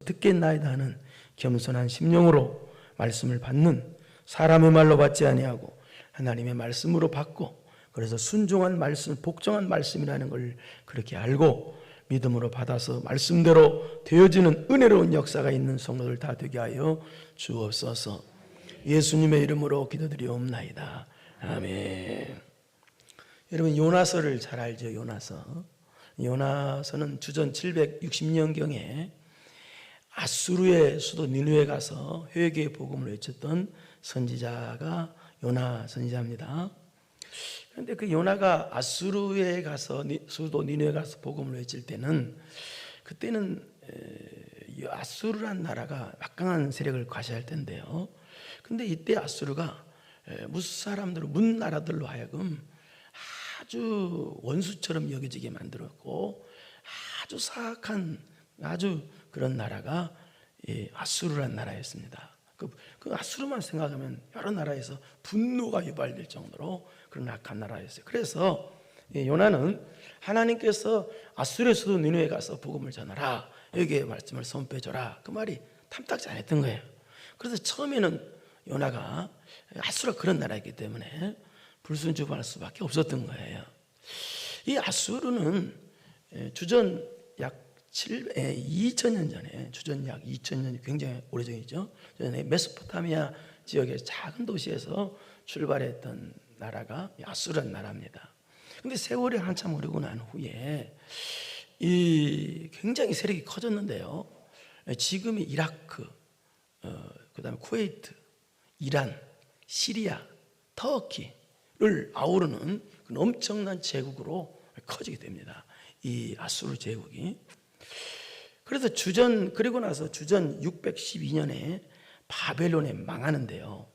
듣겠나이다 하는 겸손한 심령으로 말씀을 받는, 사람의 말로 받지 아니하고 하나님의 말씀으로 받고, 그래서 순종한 말씀, 복종한 말씀이라는 걸 그렇게 알고 믿음으로 받아서 말씀대로 되어지는 은혜로운 역사가 있는 성도들 다 되게 하여 주옵소서. 예수님의 이름으로 기도드리옵나이다. 아멘. 여러분, 요나서를 잘 알죠? 요나서는 주전 760년경에 아수르의 수도 니느웨에 가서 회개의 복음을 외쳤던 선지자가 요나 선지자입니다. 그런데 그 요나가 아수르에 가서, 수도 니느웨에 가서 복음을 외칠 때는, 그때는 아수르란 나라가 막강한 세력을 과시할 텐데요. 근데 이때 아수르가 무스 사람들을, 문 나라들로 하여금 아주 원수처럼 여겨지게 만들었고, 아주 사악한, 아주 그런 나라가 아수르란 나라였습니다. 그 아수르만 생각하면 여러 나라에서 분노가 유발될 정도로 그런 악한 나라였어요. 그래서 요나는 하나님께서 아수르의 수도 니느웨에 가서 복음을 전하라, 여기에 말씀을 선포해줘라, 그 말이 탐탁지 않았던 거예요. 그래서 처음에는 요나가, 아수르가 그런 나라이기 때문에 불순종할 수밖에 없었던 거예요. 이 아수르는 주전 약 2000년 전에, 주전 약 2000년이 굉장히 오래전이죠. 전에 메소포타미아 지역의 작은 도시에서 출발했던 나라가 아수르라는 나라입니다. 근데 세월이 한참 흐르고 난 후에 굉장히 세력이 커졌는데요. 지금의 이라크, 그 다음에 쿠웨이트, 이란, 시리아, 터키를 아우르는 엄청난 제국으로 커지게 됩니다. 이 아수르 제국이. 그래서 그리고 나서 주전 612년에 바벨론에 망하는데요.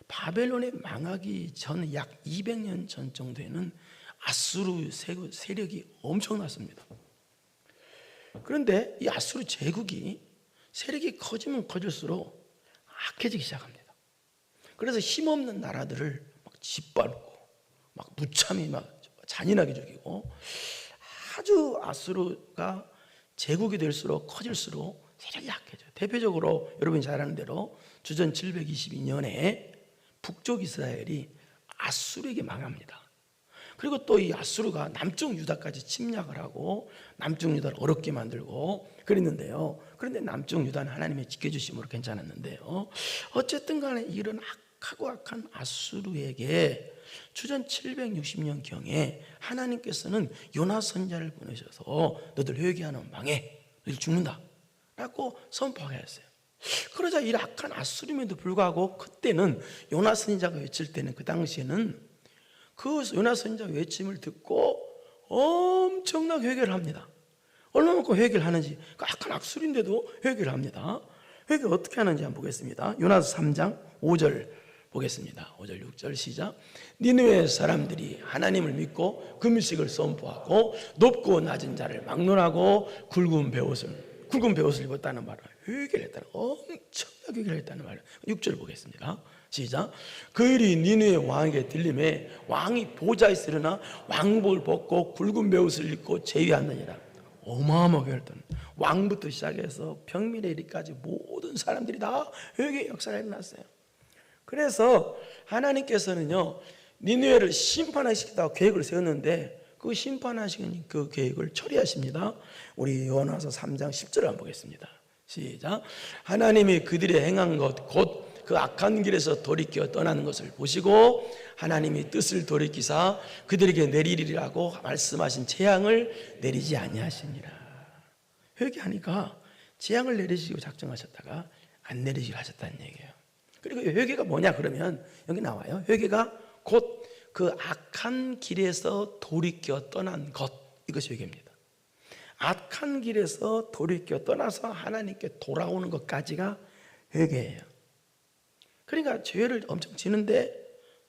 바벨론에 망하기 전 약 200년 전 정도에는 아수르 세력이 엄청났습니다. 그런데 이 아수르 제국이 세력이 커지면 커질수록 악해지기 시작합니다. 그래서 힘없는 나라들을 막 짓밟고, 막 무참히 막 잔인하게 죽이고, 아주 아수르가 제국이 될수록 커질수록 세력이 약해져요. 대표적으로 여러분이 잘 아는 대로 주전 722년에 북쪽 이스라엘이 아수르에게 망합니다. 그리고 또 이 아수르가 남쪽 유다까지 침략을 하고 남쪽 유다를 어렵게 만들고 그랬는데요. 그런데 남쪽 유다는 하나님의 지켜주심으로 괜찮았는데요. 어쨌든 간에 이런 악하고 악한 아수르에게 주전 760년경에 하나님께서는 요나 선지자를 보내셔서 너들 회개하는 망해, 너들 죽는다 라고 선포하게 했어요. 그러자 이 악한 아수르임에도 불구하고 그때는 요나 선지자가 외칠 때는, 그 당시에는 그 요나 선지자 외침을 듣고 엄청나게 회개를 합니다. 얼마만큼 회개를 하는지, 그 악한 아수르인데도 회개를 합니다. 회개 어떻게 하는지 한번 보겠습니다. 요나서 3장 5절 보겠습니다. 5절 6절 시작. 니느웨 사람들이 하나님을 믿고 금식을 선포하고 높고 낮은 자를 막론하고 굵은 베옷을 입었다는 말을, 회개를 했다는, 엄청나게 회개를 했다는 말을. 6절 보겠습니다. 시작. 그 일이 니느웨 왕에게 들림에 왕이 보좌에 있으려나 왕복을 벗고 굵은 베옷을 입고 제위하느니라. 어마어마하게 했던, 왕부터 시작해서 평민에 이르기까지 모든 사람들이 다 회개의 역사가 일어났어요. 그래서 하나님께서는요, 니느웨를 심판하시겠다고 계획을 세웠는데 그 심판하시는 그 계획을 처리하십니다. 우리 요나서 3장 10절을 한번 보겠습니다. 시작. 하나님이 그들의 행한 것 곧 그 악한 길에서 돌이켜 떠나는 것을 보시고 하나님이 뜻을 돌이키사 그들에게 내리리라고 말씀하신 재앙을 내리지 아니하시니라. 회개하니까 재앙을 내리시고 작정하셨다가 안 내리시기로 하셨다는 얘기예요. 그리고 회개가 뭐냐 그러면 여기 나와요. 회개가 곧 그 악한 길에서 돌이켜 떠난 것, 이것이 회개입니다. 악한 길에서 돌이켜 떠나서 하나님께 돌아오는 것까지가 회개예요. 그러니까 죄를 엄청 지는데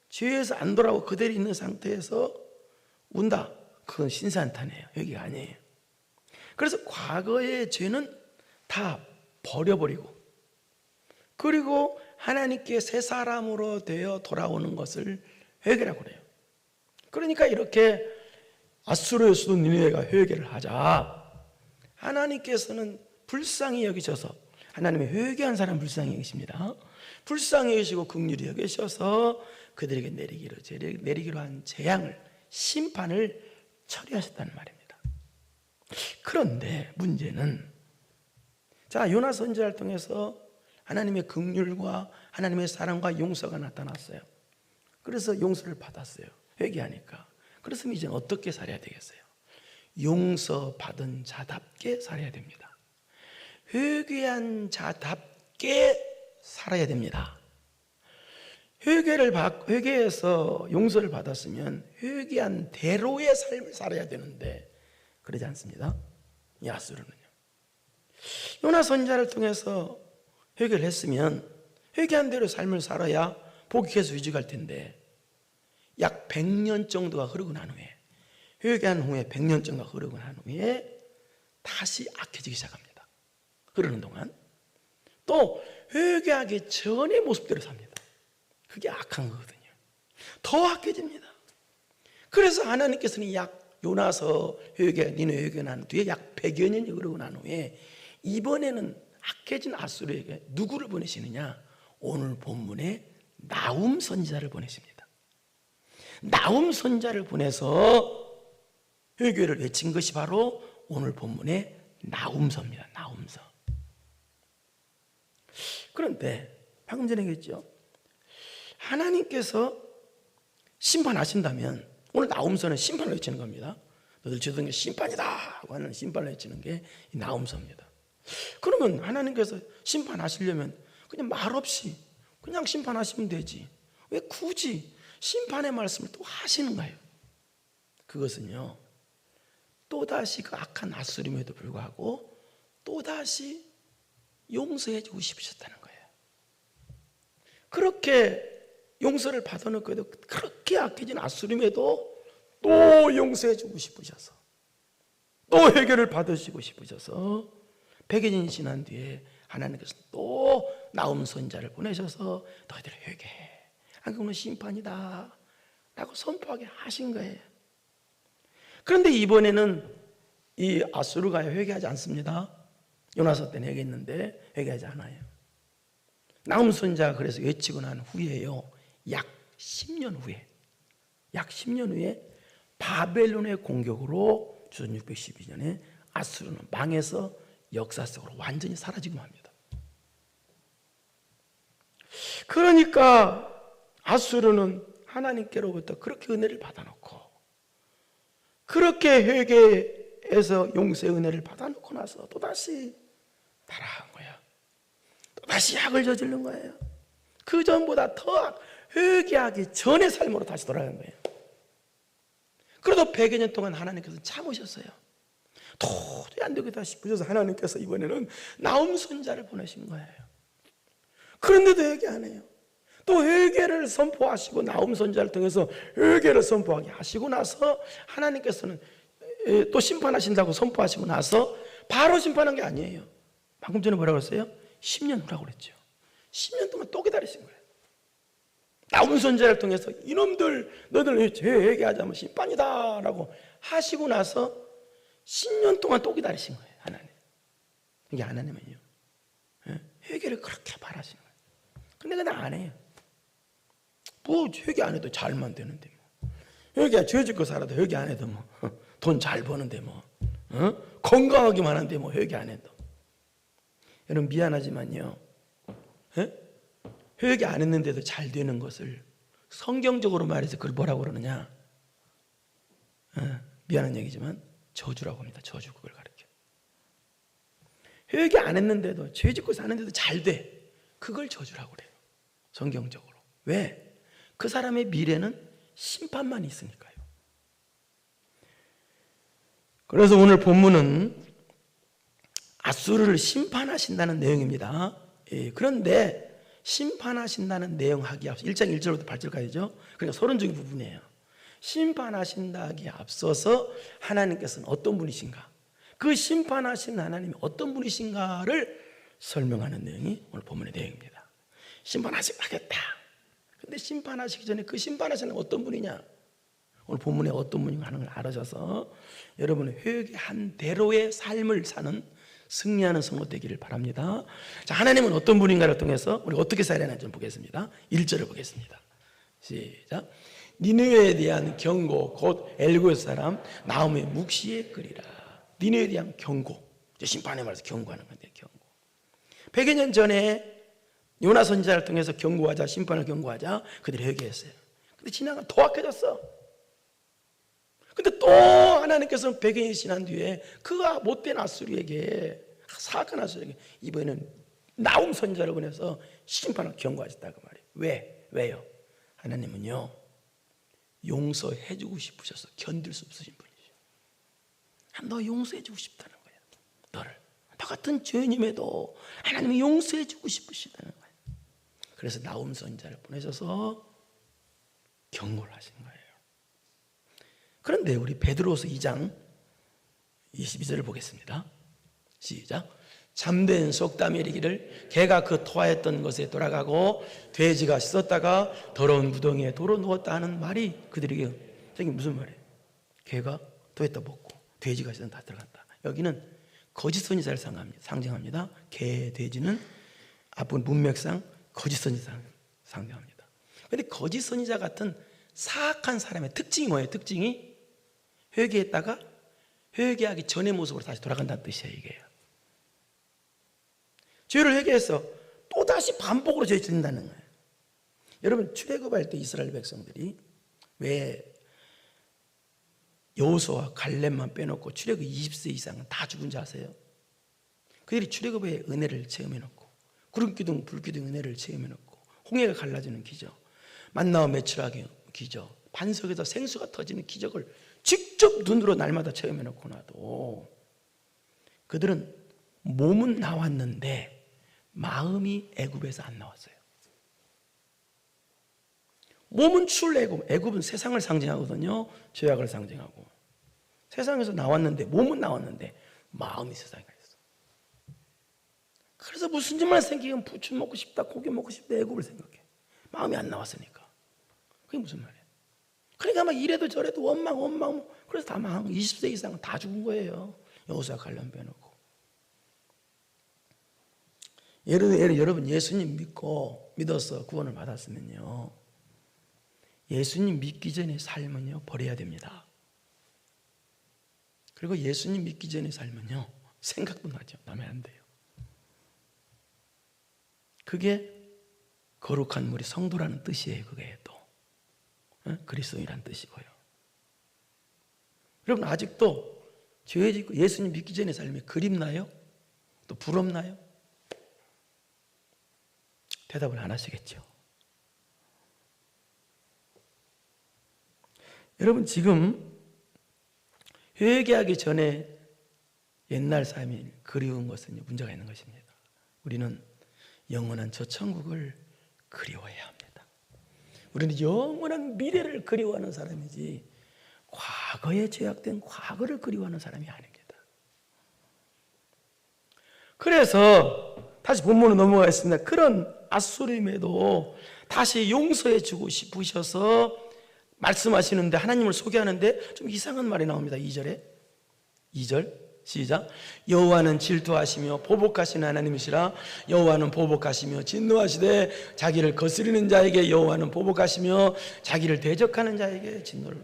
죄에서 안 돌아오고 그대로 있는 상태에서 운다, 그건 신산탄이에요. 회개가 아니에요. 그래서 과거의 죄는 다 버려버리고, 그리고 하나님께 새 사람으로 되어 돌아오는 것을 회개라고 그래요. 그러니까 이렇게 아수르의 수도 니느웨가 회개를 하자 하나님께서는 불쌍히 여기셔서 하나님의 회개한 사람 불쌍히 여기십니다. 불쌍히 여기시고 긍휼히 여기셔서 그들에게 내리기로 한 재앙을, 심판을 처리하셨다는 말입니다. 그런데 문제는, 자, 요나 선지자를 통해서 하나님의 긍휼과 하나님의 사랑과 용서가 나타났어요. 그래서 용서를 받았어요. 회개하니까. 그래서 이제 어떻게 살아야 되겠어요? 용서받은 자답게 살아야 됩니다. 회개한 자답게 살아야 됩니다. 회개해서 용서를 받았으면 회개한 대로의 삶을 살아야 되는데 그러지 않습니다. 야스르는요. 요나 선지자를 통해서 회개를 했으면 회개한 대로 삶을 살아야 복이 계속 유지할 텐데 약 100년 정도가 흐르고 난 후에, 회개한 후에 100년 정도가 흐르고 난 후에 다시 악해지기 시작합니다. 그러는 동안 또 회개하기 전의 모습대로 삽니다. 그게 악한 거거든요. 더 악해집니다. 그래서 하나님께서는 요나서 니네 회개 난 뒤에 약 100여 년이 흐르고 난 후에 이번에는 악해진 아수르에게 누구를 보내시느냐? 오늘 본문에 나훔 선지자를 보내십니다. 나훔 선지자를 보내서 회개를 외친 것이 바로 오늘 본문의 나훔서입니다. 나훔서. 그런데 방금 전에 얘기했죠. 하나님께서 심판하신다면 오늘 나훔서는 심판을 외치는 겁니다. 너들 저들은 심판이다 하고 하는 심판을 외치는 게 이 나훔서입니다. 그러면 하나님께서 심판하시려면 그냥 말없이 그냥 심판하시면 되지, 왜 굳이 심판의 말씀을 또 하시는가요? 그것은요, 또다시 그 악한 아수림에도 불구하고 또다시 용서해 주고 싶으셨다는 거예요. 그렇게 용서를 받아놓고도 그렇게 악해진 아수림에도 또 용서해 주고 싶으셔서, 또 회개를 받으시고 싶으셔서 100여 년이 지난 뒤에 하나님께서 또 나훔 선지자를 보내셔서 너희들 회개해, 안 그러면 심판이다 라고 선포하게 하신 거예요. 그런데 이번에는 이 아수르가 회개하지 않습니다. 요나서 때는 회개했는데 회개하지 않아요. 나훔 선지자가 그래서 외치고 난 후에요, 약 10년 후에 바벨론의 공격으로 주전 612년에 아수르는 망해서 역사 속으로 완전히 사라지고 맙니다. 그러니까 아수르는 하나님께로부터 그렇게 은혜를 받아놓고, 그렇게 회개해서 용서의 은혜를 받아놓고 나서 또다시 타락한 거야. 또다시 악을 저지른 거예요. 그 전보다 더 회개하기 전의 삶으로 다시 돌아간 거예요. 그래도 100여 년 동안 하나님께서 참으셨어요. 도저히 안 되겠다 싶으셔서 하나님께서 이번에는 나훔 선지자를 보내신 거예요. 그런데도 회개 안 해요. 또 회개를 선포하시고 나훔 선지자를 통해서 회개를 선포하게 하시고 나서 하나님께서는 또 심판하신다고 선포하시고 나서 바로 심판한 게 아니에요. 방금 전에 뭐라고 했어요? 10년 후라고 그랬죠. 10년 동안 또 기다리신 거예요. 나훔 선지자를 통해서 이놈들 너희들 죄 회개하자면 심판이다 라고 하시고 나서 10년 동안 또 기다리신 거예요. 하나님. 이게 하나님은요, 회개를 그렇게 바라시는 거예요. 근데 그냥 안 해요. 뭐 회개 안 해도 잘만 되는데 뭐. 회개 죄 짓고 살아도 회개 안 해도 뭐 돈 잘 버는데 뭐 건강하기만 한데 뭐 회개 안 해도. 여러분 미안하지만요, 회개 안 했는데도 잘 되는 것을 성경적으로 말해서 그걸 뭐라고 그러느냐, 미안한 얘기지만 저주라고 합니다. 저주. 그걸 가르쳐. 회개 안 했는데도 죄 짓고 사는데도 잘 돼, 그걸 저주라고 그래요. 성경적으로. 왜? 그 사람의 미래는 심판만 있으니까요. 그래서 오늘 본문은 아수르를 심판하신다는 내용입니다. 그런데 심판하신다는 내용 하기에 앞서 1장 1절부터 8절까지죠. 그러니까 서론적인 부분이에요. 심판하신다기에 앞서서 하나님께서는 어떤 분이신가, 그 심판하신 하나님이 어떤 분이신가를 설명하는 내용이 오늘 본문의 내용입니다. 심판하시겠다. 근데 심판하시기 전에 그 심판하시는 어떤 분이냐, 오늘 본문에 어떤 분인가 하는 걸 알아셔서 여러분은 회개한 대로의 삶을 사는 승리하는 성도 되기를 바랍니다. 자, 하나님은 어떤 분인가를 통해서 우리가 어떻게 살아야 하는지 좀 보겠습니다. 1절을 보겠습니다. 시작. 니느웨에 대한 경고 곧 엘고의 사람 나홈의 묵시에 끄리라. 니느웨에 대한 경고, 심판의 말에서 경고하는 건데, 경고. 100여 년 전에 요나 선지자를 통해서 경고하자, 심판을 경고하자 그들이 회개했어요. 근데 지나가 더 악해졌어. 근데 또 하나님께서는 100여 년이 지난 뒤에 그가 못된 아수르에게, 사악한 아수르에게 이번에는 나홈 선지자를 보내서 심판을 경고하셨다고 말이에요. 왜요? 하나님은요, 용서해주고 싶으셔서 견딜 수 없으신 분이죠. 너 용서해주고 싶다는 거예요. 너를 너 같은 죄인임에도 하나님이 용서해주고 싶으시다는 거예요. 그래서 나홈 선지자를 보내셔서 경고를 하신 거예요. 그런데 우리 베드로서 2장 22절을 보겠습니다. 시작. 잠든 속담이 이르기를 개가 그 토하였던 것에 돌아가고 돼지가 씻었다가 더러운 구덩이에 도로 누웠다 하는 말이 그들에게, 저게 무슨 말이에요? 개가 토했다 먹고 돼지가 씻었다 다 들어간다. 여기는 거짓 선지자를 상징합니다. 개, 돼지는 앞은 문맥상 거짓 선지자를 상징합니다. 그런데 거짓 선지자 같은 사악한 사람의 특징이 뭐예요? 특징이 회개했다가 회개하기 전의 모습으로 다시 돌아간다는 뜻이에요. 이게 죄를 회개해서 또다시 반복으로 죄 짓는다는 거예요. 여러분, 출애굽할 때 이스라엘 백성들이 왜 여호수아와 갈렙만 빼놓고 출애굽 20세 이상은 다 죽은 줄 아세요? 그들이 출애굽의 은혜를 체험해놓고 구름기둥 불기둥 은혜를 체험해놓고 홍해가 갈라지는 기적, 만나와 메추라기 기적, 반석에서 생수가 터지는 기적을 직접 눈으로 날마다 체험해놓고 나도 그들은 몸은 나왔는데 마음이 애굽에서 안 나왔어요. 몸은 출애굽, 애굽은 세상을 상징하거든요. 죄악을 상징하고. 세상에서 나왔는데, 몸은 나왔는데 마음이 세상에 가 있어. 그래서 무슨 일만 생기면 부추 먹고 싶다, 고기 먹고 싶다, 애굽을 생각해. 마음이 안 나왔으니까. 그게 무슨 말이에요? 그러니까 막 이래도 저래도 원망. 그래서 다 망한, 20세 이상은 다 죽은 거예요. 여호수아 갈렙 빼놓고. 여러분 예수님 믿어서 구원을 받았으면요, 예수님 믿기 전의 삶은요 버려야 됩니다. 그리고 예수님 믿기 전의 삶은요 생각도 나죠. 나면 안 돼요. 그게 거룩한 무리 성도라는 뜻이에요. 그게 또 그리스도인이라는 뜻이고요. 여러분 아직도 죄 짓고 예수님 믿기 전의 삶이 그립나요? 또 부럽나요? 대답을 안 하시겠죠. 여러분 지금 회개하기 전에 옛날 삶이 그리운 것은 문제가 있는 것입니다. 우리는 영원한 저 천국을 그리워해야 합니다. 우리는 영원한 미래를 그리워하는 사람이지 과거에 죄악된 과거를 그리워하는 사람이 아닙니다. 그래서 다시 본문으로 넘어가겠습니다. 그런 아수르임에도 다시 용서해 주고 싶으셔서 말씀하시는데, 하나님을 소개하는데 좀 이상한 말이 나옵니다. 2절 시작. 여호와는 질투하시며 보복하시는 하나님이시라. 여호와는 보복하시며 진노하시되 자기를 거스리는 자에게 여호와는 보복하시며 자기를 대적하는 자에게 진노를.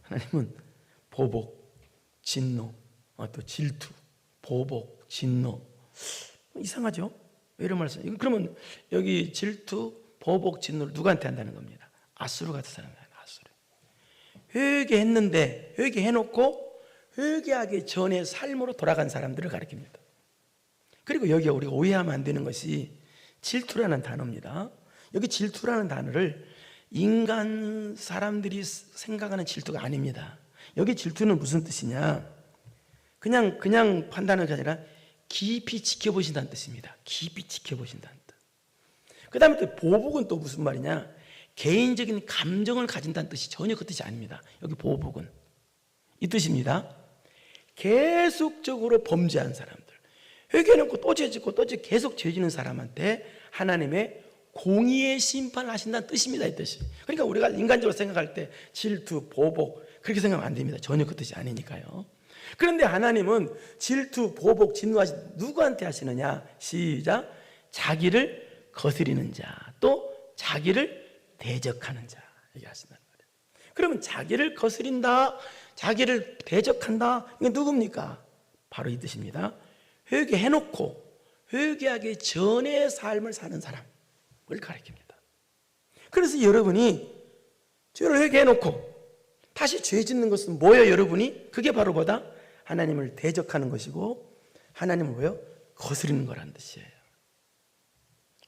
하나님은 보복, 진노, 또 질투, 보복, 진노. 이상하죠? 왜 이런 말씀? 그러면 여기 질투, 보복, 진노를 누구한테 한다는 겁니다? 아수르 같은 사람이에요. 아수르. 회개했는데, 회개해놓고 회개하기 전에 삶으로 돌아간 사람들을 가리킵니다. 그리고 여기 우리가 오해하면 안 되는 것이 질투라는 단어입니다. 여기 질투라는 단어를 인간 사람들이 생각하는 질투가 아닙니다. 여기 질투는 무슨 뜻이냐? 그냥 판단하는 게 아니라 깊이 지켜보신다는 뜻입니다. 깊이 지켜보신다는 뜻. 그 다음에 또 보복은 또 무슨 말이냐? 개인적인 감정을 가진다는 뜻이 전혀 그 뜻이 아닙니다. 여기 보복은 이 뜻입니다. 계속적으로 범죄한 사람들, 회개해놓고 또 죄짓고 또 계속 죄지는 사람한테 하나님의 공의의 심판을 하신다는 뜻입니다. 이 뜻이. 그러니까 우리가 인간적으로 생각할 때 질투, 보복 그렇게 생각하면 안 됩니다. 전혀 그 뜻이 아니니까요. 그런데 하나님은 질투, 보복, 진노하시 누구한테 하시느냐? 시작. 자기를 거스리는 자, 또 자기를 대적하는 자 얘기하신단 말이에요. 그러면 자기를 거스린다, 자기를 대적한다, 이게 누굽니까? 바로 이 뜻입니다. 회개해놓고 회개하기 전의 삶을 사는 사람을 가리킵니다. 그래서 여러분이 죄를 회개해놓고 다시 죄 짓는 것은 뭐예요, 여러분이? 그게 바로 뭐다? 하나님을 대적하는 것이고 하나님을 뭐예요? 거스리는 거라는 뜻이에요.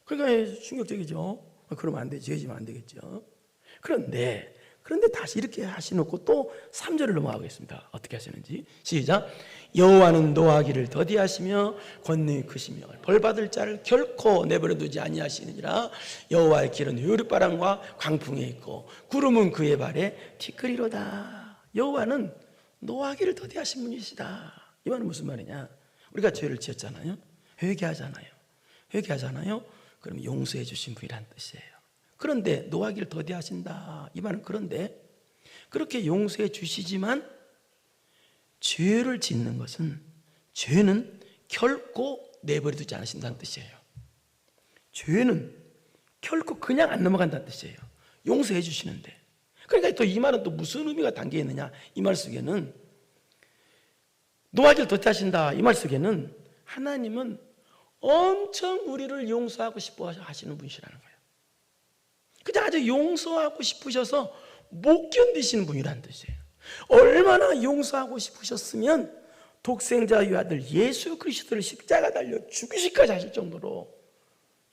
그러니까 충격적이죠. 그러면 안 되지, 죄 지면 안 되겠죠. 그런데 다시 이렇게 하시놓고 또 3절을 넘어가겠습니다. 어떻게 하시는지 시작. 여호와는 노하기를 더디하시며 권능이 크시며 벌받을 자를 결코 내버려두지 아니하시느니라. 여호와의 길은 요르바람과 광풍에 있고 구름은 그의 발에 티끌이로다. 여호와는 노하기를 더디하신 분이시다. 이 말은 무슨 말이냐? 우리가 죄를 지었잖아요. 회개하잖아요. 그럼 용서해 주신 분이란 뜻이에요. 그런데 노하기를 더디하신다. 이 말은 그런데 그렇게 용서해 주시지만 죄를 짓는 것은 죄는 결코 내버려두지 않으신다는 뜻이에요. 죄는 결코 그냥 안 넘어간다는 뜻이에요. 용서해 주시는데. 그러니까 또 이 말은 또 무슨 의미가 담겨 있느냐? 이 말 속에는 노하기를 더디하신다. 이 말 속에는 하나님은 엄청 우리를 용서하고 싶어 하시는 분이시라는 거예요. 그냥 아주 용서하고 싶으셔서 못 견디시는 분이라는 뜻이에요. 얼마나 용서하고 싶으셨으면 독생자의 아들 예수 그리스도를 십자가 달려 죽이시까지 하실 정도로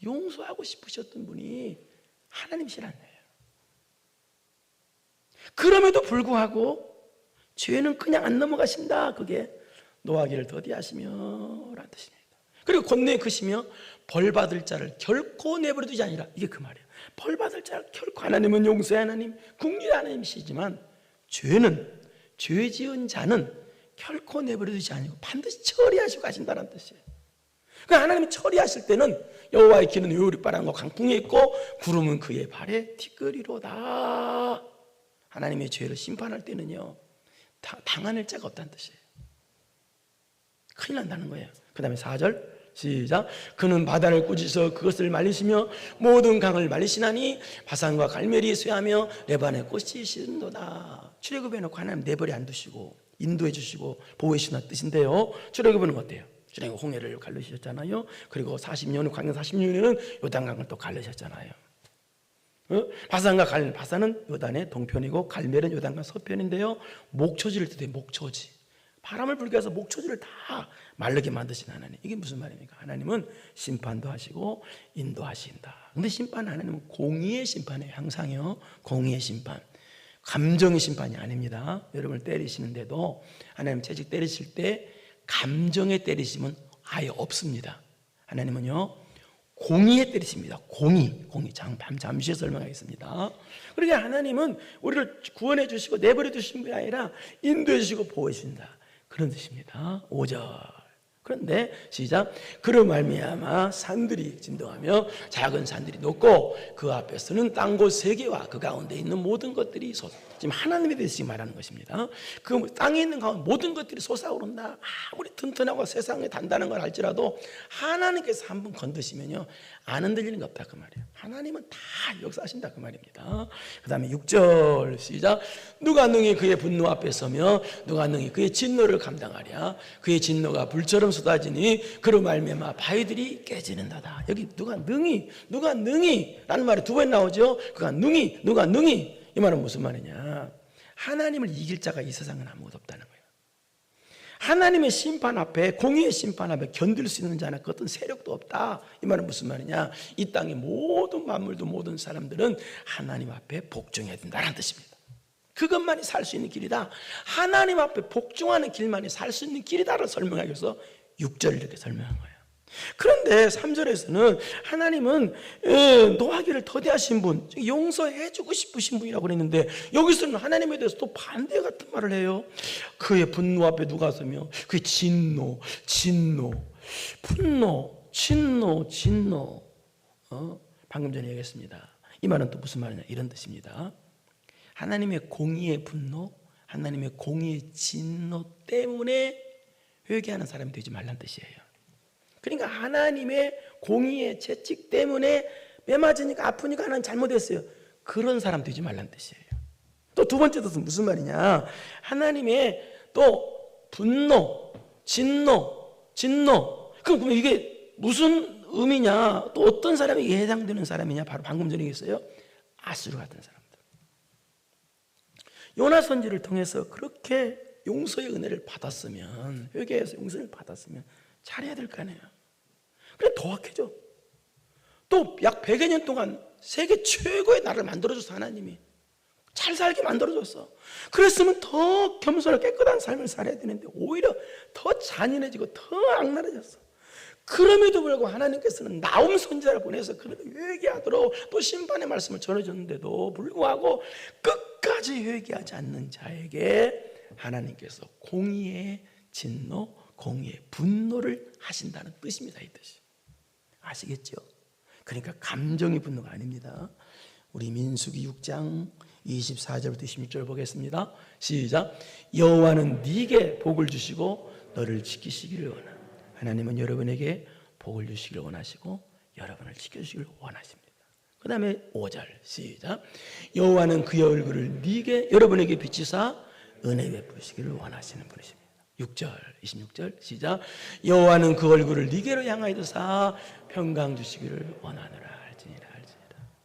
용서하고 싶으셨던 분이 하나님이시라는 거예요. 그럼에도 불구하고 죄는 그냥 안 넘어가신다. 그게 노하기를 더디하시며 라는 뜻입니다. 그리고 권능이 크시며 벌받을 자를 결코 내버려두지 아니라, 이게 그 말이에요. 벌받을 자를 결코, 하나님은 용서의 하나님, 긍휼의 하나님이시지만 죄는, 죄 지은 자는 결코 내버려두지 아니고 반드시 처리하시고 가신다는 뜻이에요. 그러니까 하나님이 처리하실 때는 여호와의 길은 요리바람과 강풍에 있고 구름은 그의 발에 티끌이로다. 하나님의 죄를 심판할 때는요, 당할 자가 없다는 뜻이에요. 큰일 난다는 거예요. 그 다음에 4절 시작. 그는 바다를 꾸짖어 그것을 말리시며 모든 강을 말리시나니 바산과 갈멜이 쇠하며 레바논의 꽃이 시든도다. 출애굽해 놓고 하나님 내버려 안 두시고 인도해 주시고 보호해 주시는 뜻인데요. 출애굽은 어때요? 출애굽 홍해를 갈르셨잖아요. 그리고 40년 후, 광야 40년에는 요단강을 또 갈르셨잖아요. 바산은 요단의 동편이고 갈멜은 요단강 서편인데요. 목초지를 뜻해요. 목초지. 바람을 불게 해서 목초지를 다 마르게 만드신 하나님. 이게 무슨 말입니까? 하나님은 심판도 하시고 인도하신다. 근데 심판, 하나님은 공의의 심판이에요. 항상요. 공의의 심판. 감정의 심판이 아닙니다. 여러분을 때리시는데도 하나님 채찍 때리실 때 감정의 때리심은 아예 없습니다. 하나님은요, 공의에 때리십니다. 공의. 잠시 설명하겠습니다. 그러니까 하나님은 우리를 구원해 주시고 내버려 두신 분이 아니라 인도해 주시고 보호해 주신다. 그런 뜻입니다. 5절. 그런데 시작. 그로 말미암아 산들이 진동하며 작은 산들이 높고 그 앞에서는 땅곳 세 개와 그 가운데 있는 모든 것들이 지금 하나님에 대해서 지금 말하는 것입니다. 그 땅에 있는 가운데 모든 것들이 솟아오른다. 아무리 튼튼하고 세상에 단단한 걸 알지라도 하나님께서 한번 건드시면요, 안 흔들리는 게 없다 그 말이에요. 하나님은 다 역사하신다 그 말입니다. 그 다음에 6절 시작. 누가 능히 그의 분노 앞에 서며 누가 능히 그의 진노를 감당하랴. 그의 진노가 불처럼 쏟아지니 그로 말미암아 바위들이 깨지는다다. 여기 누가 능히 라는 말이 두 번 나오죠. 누가 능히 이 말은 무슨 말이냐? 하나님을 이길 자가 이 세상은 아무것도 없다는 거예요. 하나님의 심판 앞에, 공의의 심판 앞에 견딜 수 있는 자는 그 어떤 세력도 없다. 이 말은 무슨 말이냐? 이 땅의 모든 만물도 모든 사람들은 하나님 앞에 복종해야 된다는 뜻입니다. 그것만이 살 수 있는 길이다. 하나님 앞에 복종하는 길만이 살 수 있는 길이다를 설명하기 위해서 6절을 이렇게 설명한 거예요. 그런데 3절에서는 하나님은 노하기를 더디하신 분, 용서해주고 싶으신 분이라고 그랬는데 여기서는 하나님에 대해서 또 반대 같은 말을 해요. 그의 분노 앞에 누가 서며 그의 진노, 분노, 진노. 방금 전에 얘기했습니다. 이 말은 또 무슨 말이냐? 이런 뜻입니다. 하나님의 공의의 분노, 하나님의 공의의 진노 때문에 회개하는 사람이 되지 말란 뜻이에요. 그러니까 하나님의 공의의 채찍 때문에 매 맞으니까 아프니까 하나님 잘못했어요. 그런 사람 되지 말란 뜻이에요. 또 두 번째 뜻은 무슨 말이냐? 하나님의 또 분노, 진노. 그럼 이게 무슨 의미냐? 또 어떤 사람이 해당되는 사람이냐? 바로 방금 전에 얘기했어요. 아수르 같은 사람들. 요나 선지를 통해서 그렇게 용서의 은혜를 받았으면, 회개해서 용서를 받았으면 잘해야 될 거 아니에요. 그래 더 악해져. 또 약 100여 년 동안 세계 최고의 나라를 만들어줘서 하나님이 잘 살게 만들어줬어. 그랬으면 더 겸손하고 깨끗한 삶을 살아야 되는데 오히려 더 잔인해지고 더 악랄해졌어. 그럼에도 불구하고 하나님께서는 나움 선지자를 보내서 그를 회개하도록 또 심판의 말씀을 전해줬는데도 불구하고 끝까지 회개하지 않는 자에게 하나님께서 공의의 진노, 공의의 분노를 하신다는 뜻입니다. 이 뜻이. 아시겠죠? 그러니까 감정의 분노가 아닙니다. 우리 민수기 6장 24절부터 26절 보겠습니다. 시작. 여호와는 네게 복을 주시고 너를 지키시기를 원하는, 하나님은 여러분에게 복을 주시기를 원하시고 여러분을 지켜주시기를 원하십니다. 그 다음에 5절 시작. 여호와는 그의 얼굴을 네게 여러분에게 비치사 은혜 베푸시기를 원하시는 분이십니다. 6절 26절 시작. 여호와는 그 얼굴을 네게로 향하여 두사 평강 주시기를 원하노라 할지니라.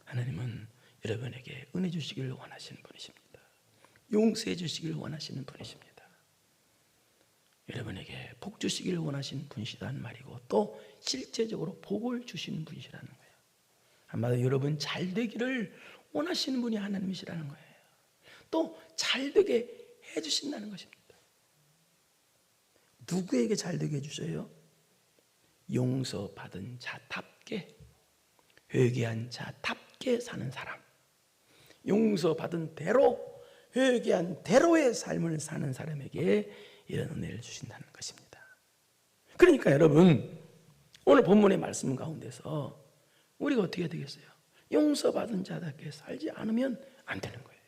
하나님은 여러분에게 은혜 주시기를 원하시는 분이십니다. 용서해 주시기를 원하시는 분이십니다. 여러분에게 복 주시기를 원하시는 분이시라는 말이고 또 실제적으로 복을 주시는 분이시라는 거예요. 한마디로 여러분 잘 되기를 원하시는 분이 하나님이시라는 거예요. 또 잘 되게 해주신다는 것입니다. 누구에게 잘 되게 해주셔요? 용서받은 자답게, 회개한 자답게 사는 사람, 용서받은 대로, 회개한 대로의 삶을 사는 사람에게 이런 은혜를 주신다는 것입니다. 그러니까 여러분 오늘 본문의 말씀 가운데서 우리가 어떻게 되겠어요? 용서받은 자답게 살지 않으면 안 되는 거예요.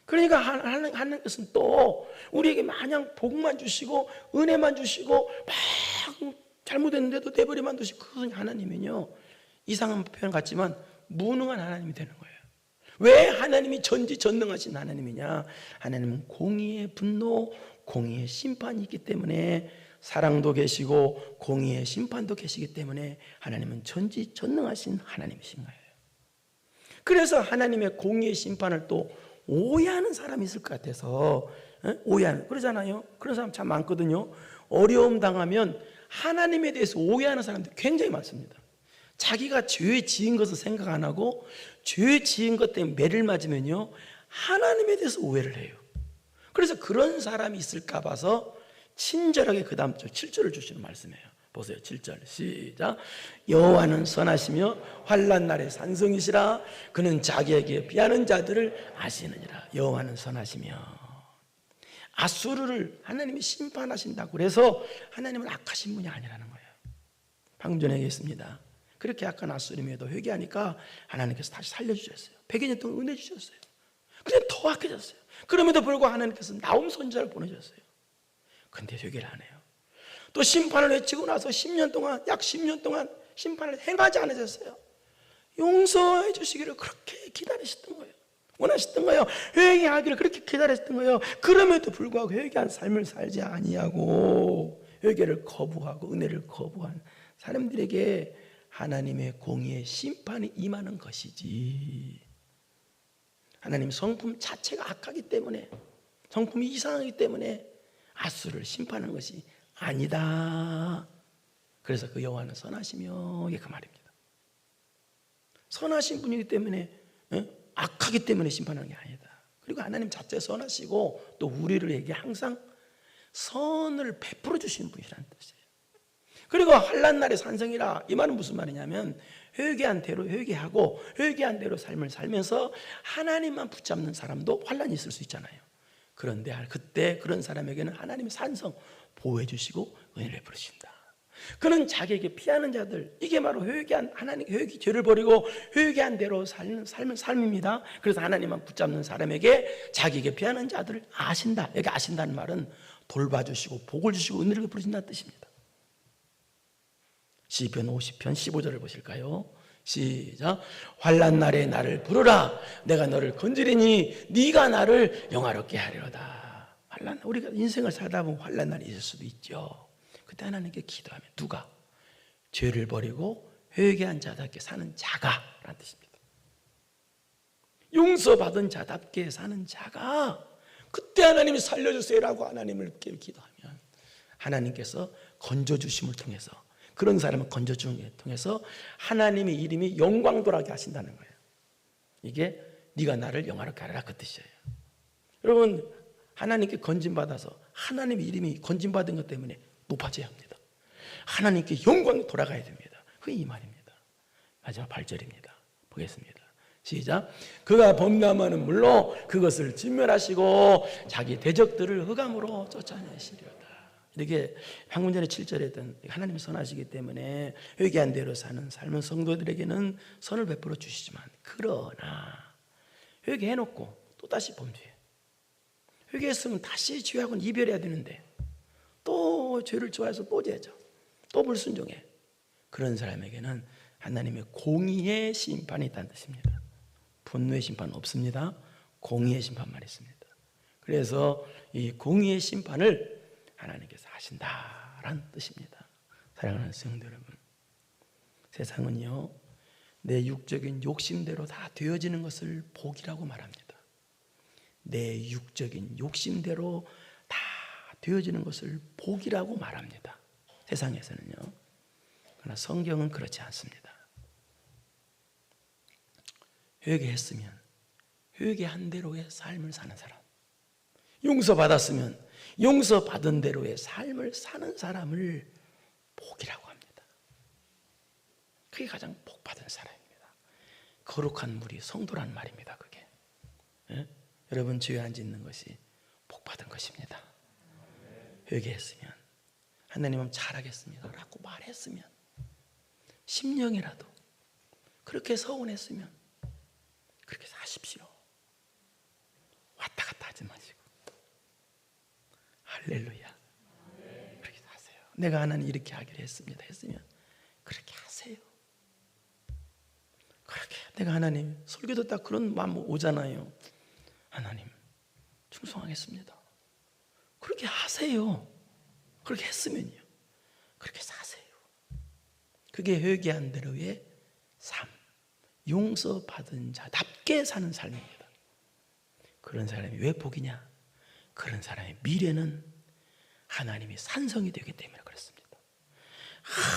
그러니까 하나님께서는 또 우리에게 마냥 복만 주시고 은혜만 주시고 막 잘못했는데도 내버려만 두시고, 그것은 하나님은요 이상한 표현 같지만 무능한 하나님이 되는 거예요. 왜 하나님이 전지전능하신 하나님이냐? 하나님은 공의의 분노, 공의의 심판이 있기 때문에, 사랑도 계시고 공의의 심판도 계시기 때문에 하나님은 전지전능하신 하나님이신 거예요. 그래서 하나님의 공의의 심판을 또 오해하는 사람이 있을 것 같아서, 오해하는, 그러잖아요. 그런 사람 참 많거든요. 어려움 당하면 하나님에 대해서 오해하는 사람들이 굉장히 많습니다. 자기가 죄 지은 것을 생각 안 하고 죄 지은 것 때문에 매를 맞으면요 하나님에 대해서 오해를 해요. 그래서 그런 사람이 있을까 봐서 친절하게 그 다음 절 7절을 주시는 말씀이에요. 보세요. 7절 시작. 여호와는 선하시며 환난 날에 산성이시라. 그는 자기에게 피하는 자들을 아시느니라. 여호와는 선하시며, 아수르를 하나님이 심판하신다고 그래서 하나님은 악하신 분이 아니라는 거예요. 방금 전에 얘기했습니다. 그렇게 약한 아수르임에도 회개하니까 하나님께서 다시 살려주셨어요. 100여 년 동안 은혜 주셨어요. 근데 더 악해졌어요. 그럼에도 불구하고 하나님께서 나움 선지자를 보내셨어요. 근데 회개를 안 해요. 또 심판을 외치고 나서 10년 동안, 약 10년 동안 심판을 행하지 않으셨어요. 용서해 주시기를 그렇게 기다리셨던 거예요. 원하셨던 거예요. 회개하기를 그렇게 기다렸던 거예요. 그럼에도 불구하고 회개한 삶을 살지 아니하고 회개를 거부하고 은혜를 거부한 사람들에게 하나님의 공의의 심판이 임하는 것이지, 하나님 성품 자체가 악하기 때문에, 성품이 이상하기 때문에 아수르를 심판하는 것이 아니다. 그래서 그 여호와는 선하시며, 이게 그 말입니다. 선하신 분이기 때문에, 악하기 때문에 심판하는 게 아니다. 그리고 하나님 자체 선하시고 또 우리에게 항상 선을 베풀어 주시는 분이라는 뜻이에요. 그리고 환난 날의 산성이라, 이 말은 무슨 말이냐면 회개한 대로 회개하고 회개한 대로 삶을 살면서 하나님만 붙잡는 사람도 환난이 있을 수 있잖아요. 그런데 그때 그런 사람에게는 하나님의 산성 보호해 주시고 은혜를 베푸신다. 그는 자기에게 피하는 자들, 이게 바로 회개한 하나님, 죄를 버리고 회개한 대로 사는 삶입니다. 그래서 하나님만 붙잡는 사람에게 자기에게 피하는 자들을 아신다. 여기 아신다는 말은 돌봐주시고 복을 주시고 은혜를 베푸신다는 뜻입니다. 시편 50편 15절을 보실까요? 시작. 환난 날에 나를 부르라. 내가 너를 건지리니 네가 나를 영화롭게 하리로다. 환난, 우리가 인생을 살다 보면 환난 날이 있을 수도 있죠. 그때 하나님께 기도하면, 누가? 죄를 버리고 회개한 자답게 사는 자가 라는 뜻입니다. 용서받은 자답게 사는 자가, 그때 하나님이 살려주세요라고 하나님을 기도하면 하나님께서 건져주심을 통해서, 그런 사람을 건져주는 통해서 하나님의 이름이 영광 돌아게 하신다는 거예요. 이게 네가 나를 영화롭게 하라, 그 뜻이에요. 여러분, 하나님께 건진받아서 하나님의 이름이 건진받은 것 때문에 높아져야 합니다. 하나님께 영광이 돌아가야 됩니다. 그게 이 말입니다. 마지막 8절입니다. 보겠습니다. 시작. 그가 범람하는 물로 그것을 진멸하시고 자기 대적들을 흑암으로 쫓아내시리로다. 이렇게 방문전의 7절에 했던 하나님이 선하시기 때문에 회개한 대로 사는 삶은 성도들에게는 선을 베풀어 주시지만, 그러나 회개해놓고 또다시 범죄해. 회개했으면 다시 죄하고는 이별해야 되는데 또 죄를 좋아해서 또 죄져, 또 불순종해. 그런 사람에게는 하나님의 공의의 심판이 있다는 뜻입니다. 분노의 심판은 없습니다. 공의의 심판만 있습니다. 그래서 이 공의의 심판을 하나님께서 하신다라는 뜻입니다. 사랑하는 성도 여러분, 세상은요 내 육적인 욕심대로 다 되어지는 것을 복이라고 말합니다. 내 육적인 욕심대로 다 되어지는 것을 복이라고 말합니다. 세상에서는요. 그러나 성경은 그렇지 않습니다. 회개했으면 회개한 대로의 삶을 사는 사람, 용서받았으면 용서받은 대로의 삶을 사는 사람을 복이라고 합니다. 그게 가장 복받은 사람입니다. 거룩한 물이 성도란 말입니다. 그게, 예? 여러분, 죄 안 짓는 것이 복받은 것입니다. 회개했으면, 하나님은 잘하겠습니다 라고 말했으면, 심령이라도 그렇게 서운했으면 그렇게 사십시오. 왔다 갔다 하지 마시고. 할렐루야. 그렇게 하세요. 내가 하나님 이렇게 하기로 했습니다 했으면 그렇게 하세요. 그렇게, 내가 하나님, 설교도 딱 그런 마음 오잖아요. 하나님 충성하겠습니다. 그렇게 하세요. 그렇게 했으면요, 그렇게 사세요. 그게 회개한 대로의 삶, 용서받은 자답게 사는 삶입니다. 그런 사람이 왜 복이냐? 그런 사람의 미래는 하나님이 산성이 되기 때문에 그렇습니다.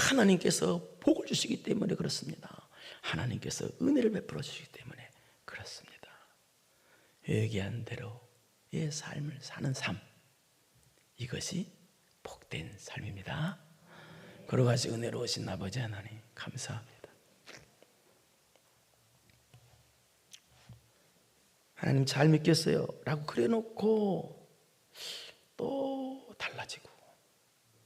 하나님께서 복을 주시기 때문에 그렇습니다. 하나님께서 은혜를 베풀어 주시기 때문에 그렇습니다. 회개한 대로의 삶을 사는 삶, 이것이 복된 삶입니다. 걸어가시 은혜로우신 아버지 하나님 감사합니다. 하나님 잘 믿겠어요 라고 그래놓고 또